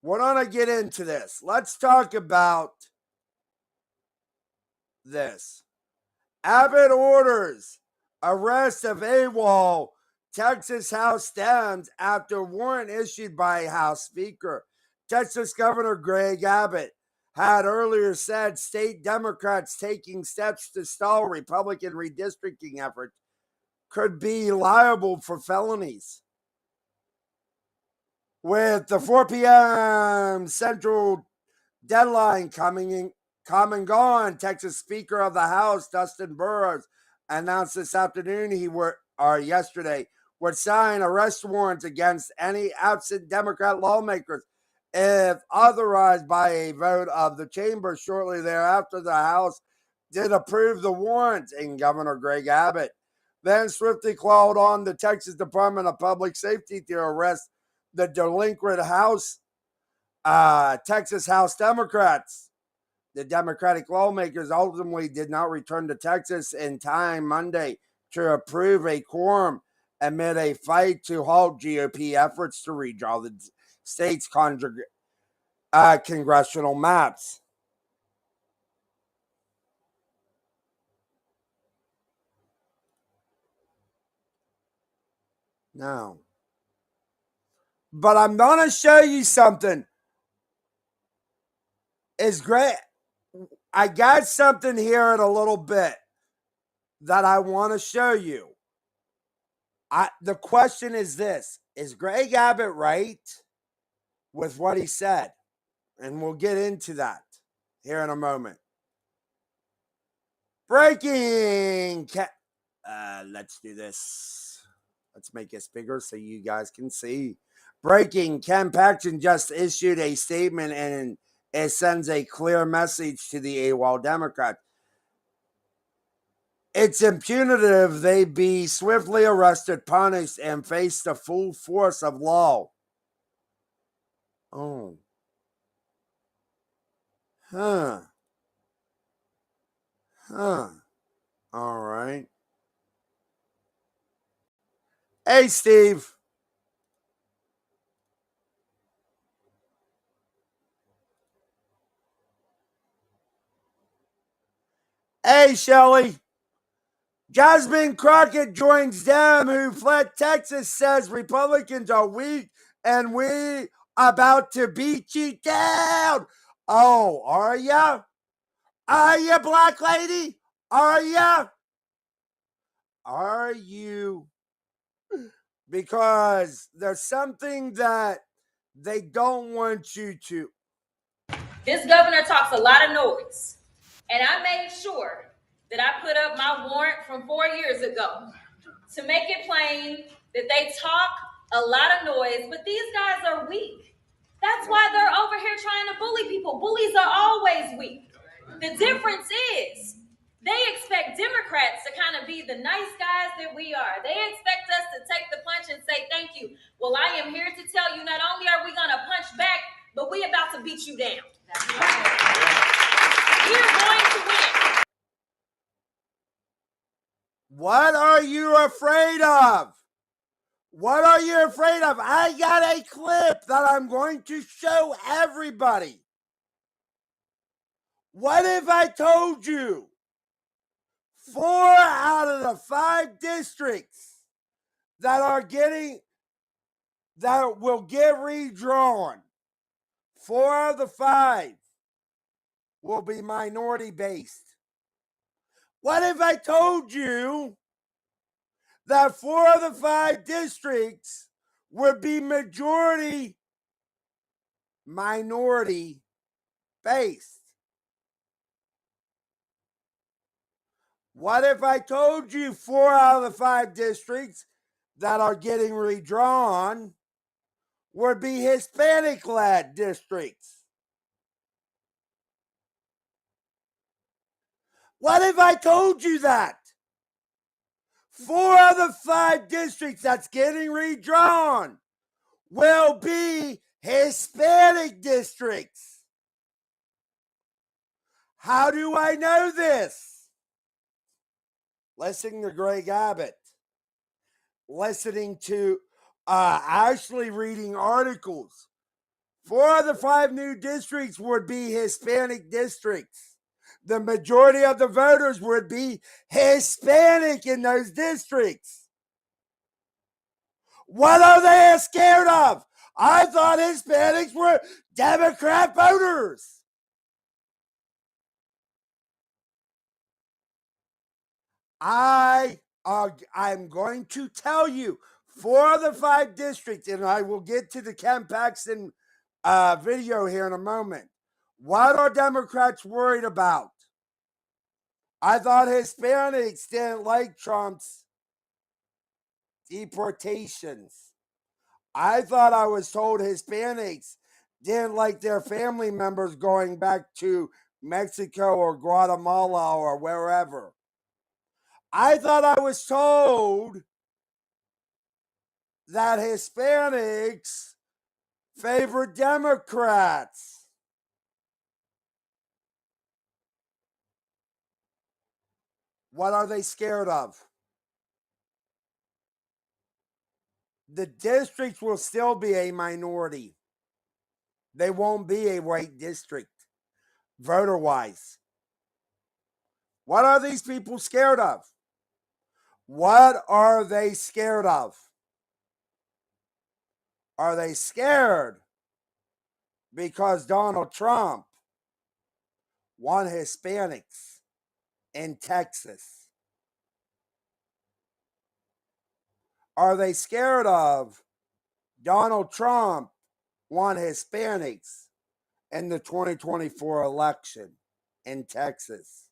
we're going to get into this. Let's talk about this. Abbott orders arrest of AWOL Texas House Dems after warrant issued by House Speaker. Texas Governor Greg Abbott had earlier said state Democrats taking steps to stall Republican redistricting efforts could be liable for felonies. With the 4 p.m. Central deadline come and gone, Texas Speaker of the House, Dustin Burrows, announced this afternoon yesterday would sign arrest warrants against any absent Democrat lawmakers if authorized by a vote of the chamber. Shortly thereafter, the House did approve the warrants, and Governor Greg Abbott then swiftly called on the Texas Department of Public Safety to arrest the delinquent Texas House Democrats. The Democratic lawmakers ultimately did not return to Texas in time Monday to approve a quorum amid a fight to halt GOP efforts to redraw the state's congressional maps. No. But I'm going to show you something. It's great. I got something here in a little bit that I want to show you. The question is this: is Greg Abbott right with what he said? And we'll get into that here in a moment. Breaking. Let's do this. Let's make this bigger so you guys can see. Breaking. Ken Paxton just issued a statement, and it sends a clear message to the AWOL Democrats. It's imperative they be swiftly arrested, punished, and face the full force of law. Oh. Huh. All right. Hey, Steve. Hey, Shelley. Jasmine Crockett joins Dem, who fled Texas, says Republicans are weak and we about to beat you down. Oh, are ya? Are ya, black lady? Are ya? Are you? Because there's something that they don't want you to. This governor talks a lot of noise, and I made sure that I put up my warrant from 4 years ago to make it plain that they talk a lot of noise, but these guys are weak. That's why they're over here trying to bully people. Bullies are always weak. The difference is they expect Democrats to kind of be the nice guys that we are. They expect us to take the punch and say thank you. Well, I am here to tell you, not only are we going to punch back, but we're about to beat you down. We're going to win. What are you afraid of? What are you afraid of? I got a clip that I'm going to show everybody. What if I told you 4 out of the 5 districts that will get redrawn, 4 of the 5 will be minority based? What if I told you that 4 of the 5 districts would be majority minority based? What if I told you 4 out of the 5 districts that are getting redrawn would be Hispanic-led districts? What if I told you that 4 of the 5 districts that's getting redrawn will be Hispanic districts? How do I know this? Listening to Greg Abbott, listening to actually reading articles 4 of the 5 new districts would be Hispanic districts. The majority of the voters would be Hispanic in those districts. What are they scared of? I thought Hispanics were Democrat voters. I'm going to tell you 4 of the 5 districts, and I will get to the Ken Paxton video here in a moment. What are Democrats worried about? I thought Hispanics didn't like Trump's deportations. I thought I was told Hispanics didn't like their family members going back to Mexico or Guatemala or wherever. I thought I was told that Hispanics favor Democrats. What are they scared of? The districts will still be a minority. They won't be a white district, voter-wise. What are these people scared of? What are they scared of? Are they scared because Donald Trump won Hispanics in Texas? Are they scared of Donald Trump won Hispanics in the 2024 election in Texas?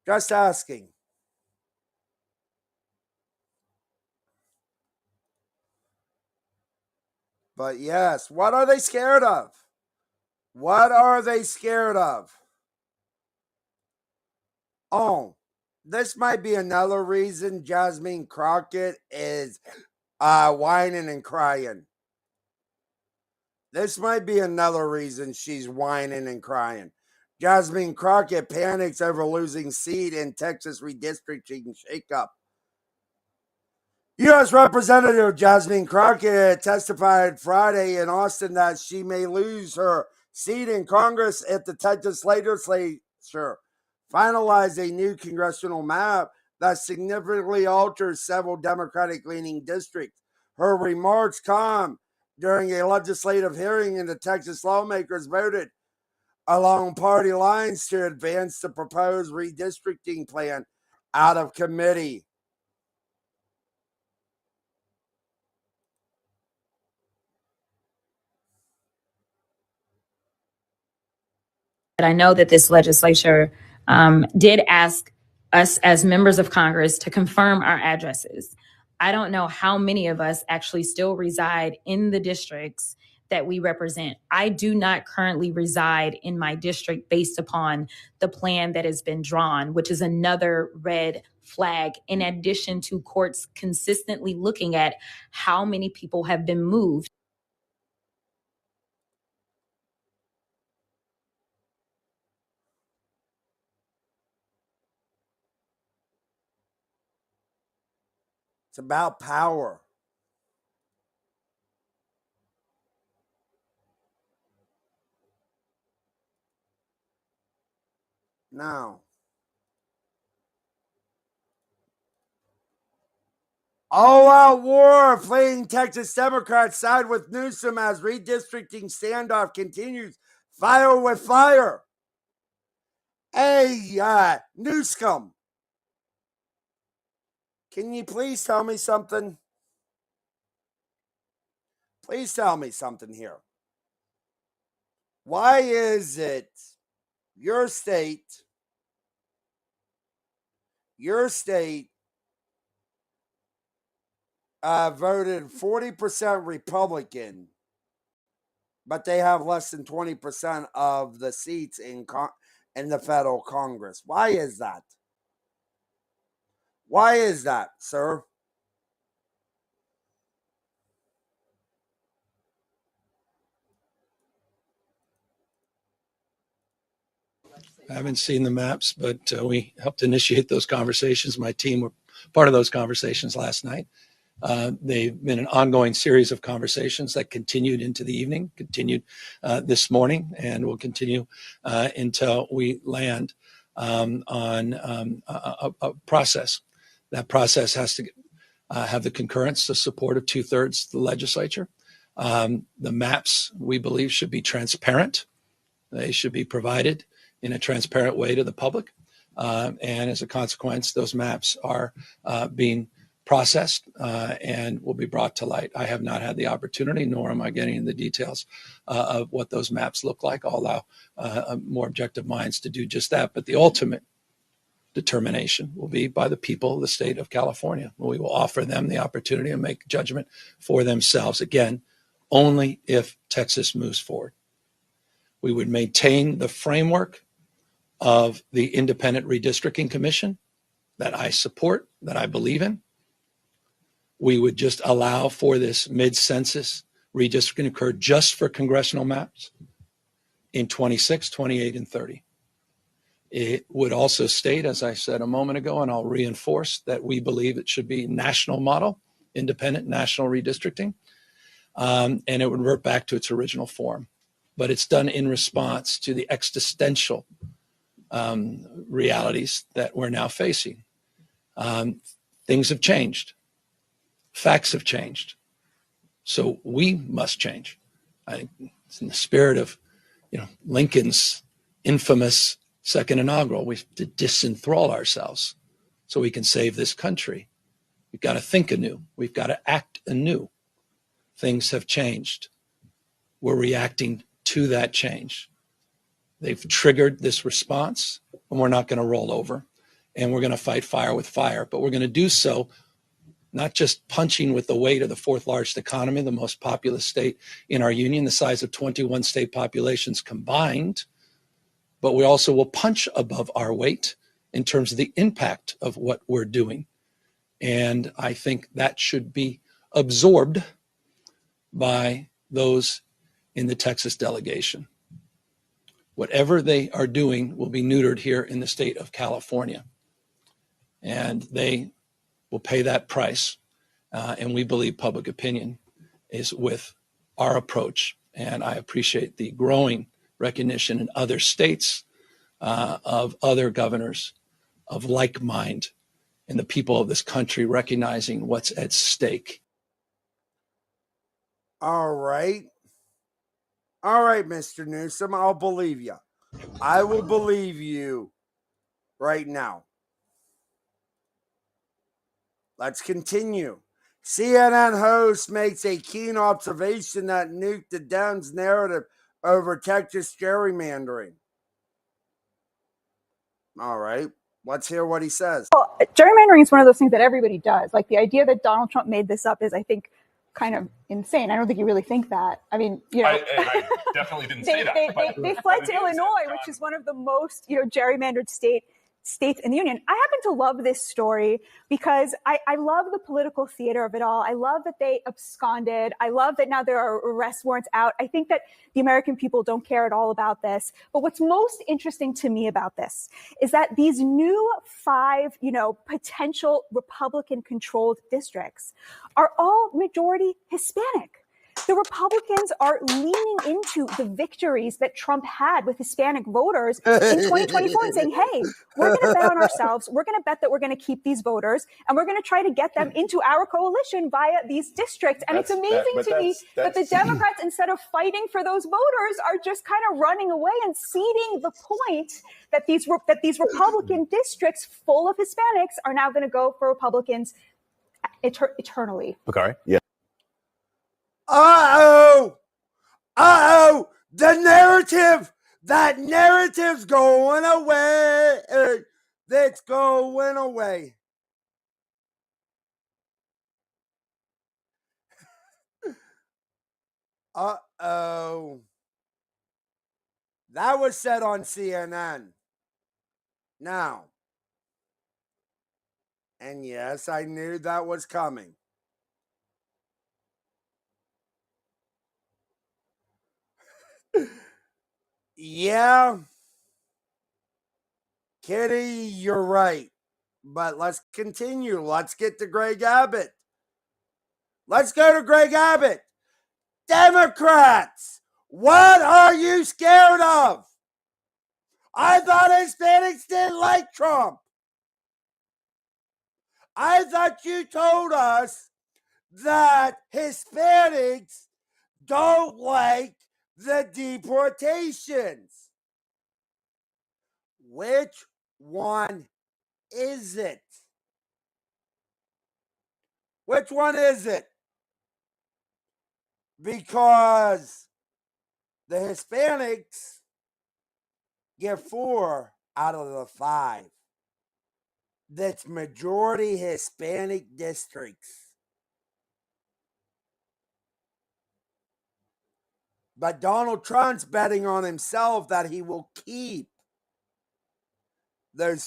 Just asking. But yes, what are they scared of? What are they scared of? Oh, this might be another reason Jasmine Crockett is whining and crying. This might be another reason she's whining and crying. Jasmine Crockett panics over losing seat in Texas redistricting shakeup. U.S. Representative Jasmine Crockett testified Friday in Austin that she may lose her seat in Congress if the Texas legislature finalizes a new congressional map that significantly alters several Democratic-leaning districts. Her remarks come during a legislative hearing in the Texas lawmakers voted along party lines to advance the proposed redistricting plan out of committee. I know that this legislature did ask us as members of Congress to confirm our addresses. I don't know how many of us actually still reside in the districts that we represent. I do not currently reside in my district based upon the plan that has been drawn, which is another red flag, in addition to courts consistently looking at how many people have been moved. It's about power. Now, all-out war. Fleeing Texas Democrats side with Newsom as redistricting standoff continues. Fire with fire. Hey, Newsom, can you please tell me something? Please tell me something here. Why is it your state voted 40% Republican, but they have less than 20% of the seats in the federal Congress? Why is that? Why is that, sir? I haven't seen the maps, but we helped initiate those conversations. My team were part of those conversations last night. They've been an ongoing series of conversations that continued into the evening, continued this morning, and will continue until we land on a process. That process has to have the concurrence, the support of 2/3 of the legislature. The maps, we believe, should be transparent. They should be provided in a transparent way to the public. And as a consequence, those maps are being processed and will be brought to light. I have not had the opportunity, nor am I getting into the details of what those maps look like. I'll allow more objective minds to do just that. But the ultimate determination will be by the people of the state of California. We will offer them the opportunity to make judgment for themselves. Again, only if Texas moves forward. We would maintain the framework of the Independent Redistricting Commission that I support, that I believe in. We would just allow for this mid-census redistricting to occur just for congressional maps in 26, 28, and 30. It would also state, as I said a moment ago, and I'll reinforce, that we believe it should be national model, independent national redistricting, and it would revert back to its original form. But it's done in response to the existential realities that we're now facing. Things have changed. Facts have changed. So we must change. I think it's in the spirit of, Lincoln's infamous second inaugural. We have to disenthrall ourselves so we can save this country. We've got to think anew. We've got to act anew. Things have changed. We're reacting to that change. They've triggered this response, and we're not going to roll over, and we're going to fight fire with fire. But we're going to do so not just punching with the weight of the fourth largest economy, the most populous state in our union, the size of 21 state populations combined, but we also will punch above our weight in terms of the impact of what we're doing. And I think that should be absorbed by those in the Texas delegation. Whatever they are doing will be neutered here in the state of California. And they will pay that price. And we believe public opinion is with our approach. And I appreciate the growing recognition in other states, of other governors of like mind, and the people of this country recognizing what's at stake. All right. All right, Mr. Newsom, I'll believe you. I will believe you right now. Let's continue. CNN host makes a keen observation that nuked the Dems narrative over Texas gerrymandering. All right. Let's hear what he says. Well, gerrymandering is one of those things that everybody does. Like, the idea that Donald Trump made this up is, I think, kind of insane. I don't think you really think that. I mean, I definitely didn't say that. They fled to Illinois, which is one of the most, gerrymandered states in the union. I happen to love this story because I love the political theater of it all. I love that they absconded. I love that now there are arrest warrants out. I think that the American people don't care at all about this. But what's most interesting to me about this is that these new 5, potential Republican-controlled districts are all majority Hispanic. The Republicans are leaning into the victories that Trump had with Hispanic voters in 2024 and saying, hey, we're going to bet on ourselves. We're going to bet that we're going to keep these voters, and we're going to try to get them into our coalition via these districts. And it's amazing to me that the Democrats, instead of fighting for those voters, are just kind of running away and ceding the point that these Republican districts full of Hispanics are now going to go for Republicans eternally. Okay. Yeah. That narrative's going away. That's going away. That was said on CNN. Now, and yes, I knew that was coming. Yeah, Kitty, you're right. But let's continue. Let's get to Greg Abbott. Let's go to Greg Abbott. Democrats, what are you scared of? I thought Hispanics didn't like Trump. I thought you told us that Hispanics don't like the deportations. Which one is it? Which one is it? Because the Hispanics get 4 out of the 5. That's majority Hispanic districts. But Donald Trump's betting on himself that he will keep the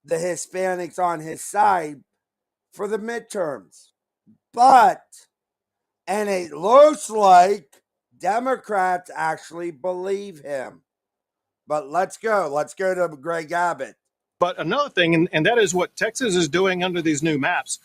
Hispanics on his side for the midterms. And it looks like Democrats actually believe him. But let's go to Greg Abbott. But another thing, and that is what Texas is doing under these new maps.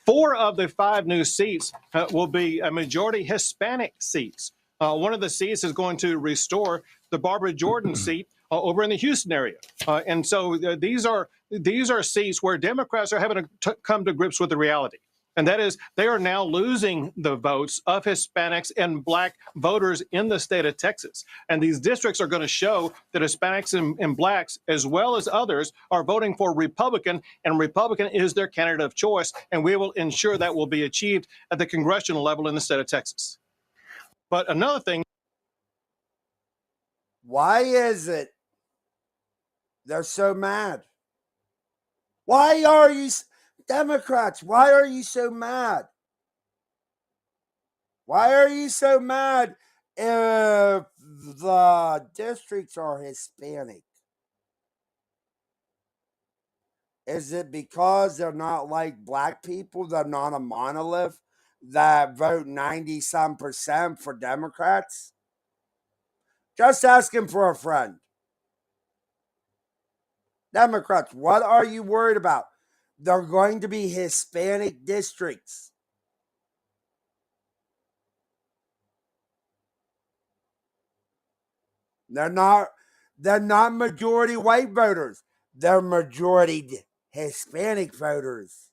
4 of the 5 new seats will be a majority Hispanic seats. One of the seats is going to restore the Barbara Jordan seat over in the Houston area. And so these are seats where Democrats are having to come to grips with the reality. And that is, they are now losing the votes of Hispanics and Black voters in the state of Texas. And these districts are going to show that Hispanics and Blacks, as well as others, are voting for Republican, and Republican is their candidate of choice. And we will ensure that will be achieved at the congressional level in the state of Texas. But another thing. Why is it they're so mad? Why are you... Democrats, why are you so mad? Why are you so mad if the districts are Hispanic? Is it because they're not like Black people? They're not a monolith that vote 90-some% for Democrats? Just asking for a friend. Democrats, what are you worried about? They're going to be Hispanic districts. They're not majority white voters. They're majority Hispanic voters.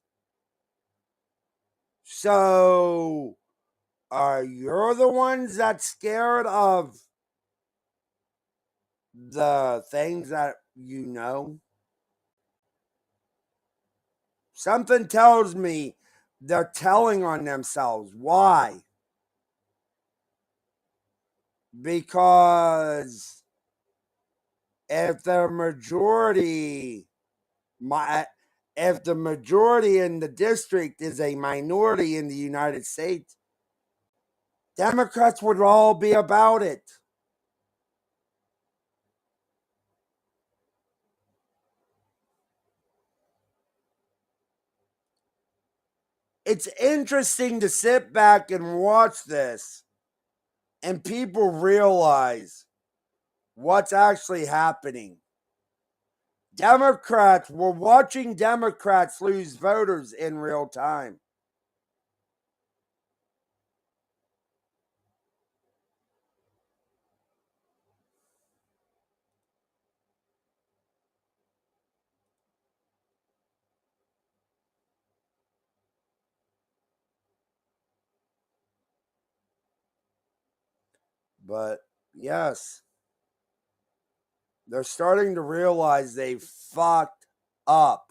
So, you're the ones that's scared of the things that you know? Something tells me they're telling on themselves. Why? Because if the majority in the district is a minority in the United States, Democrats would all be about it. It's interesting to sit back and watch this and people realize what's actually happening. We're watching Democrats lose voters in real time. But yes, they're starting to realize they fucked up.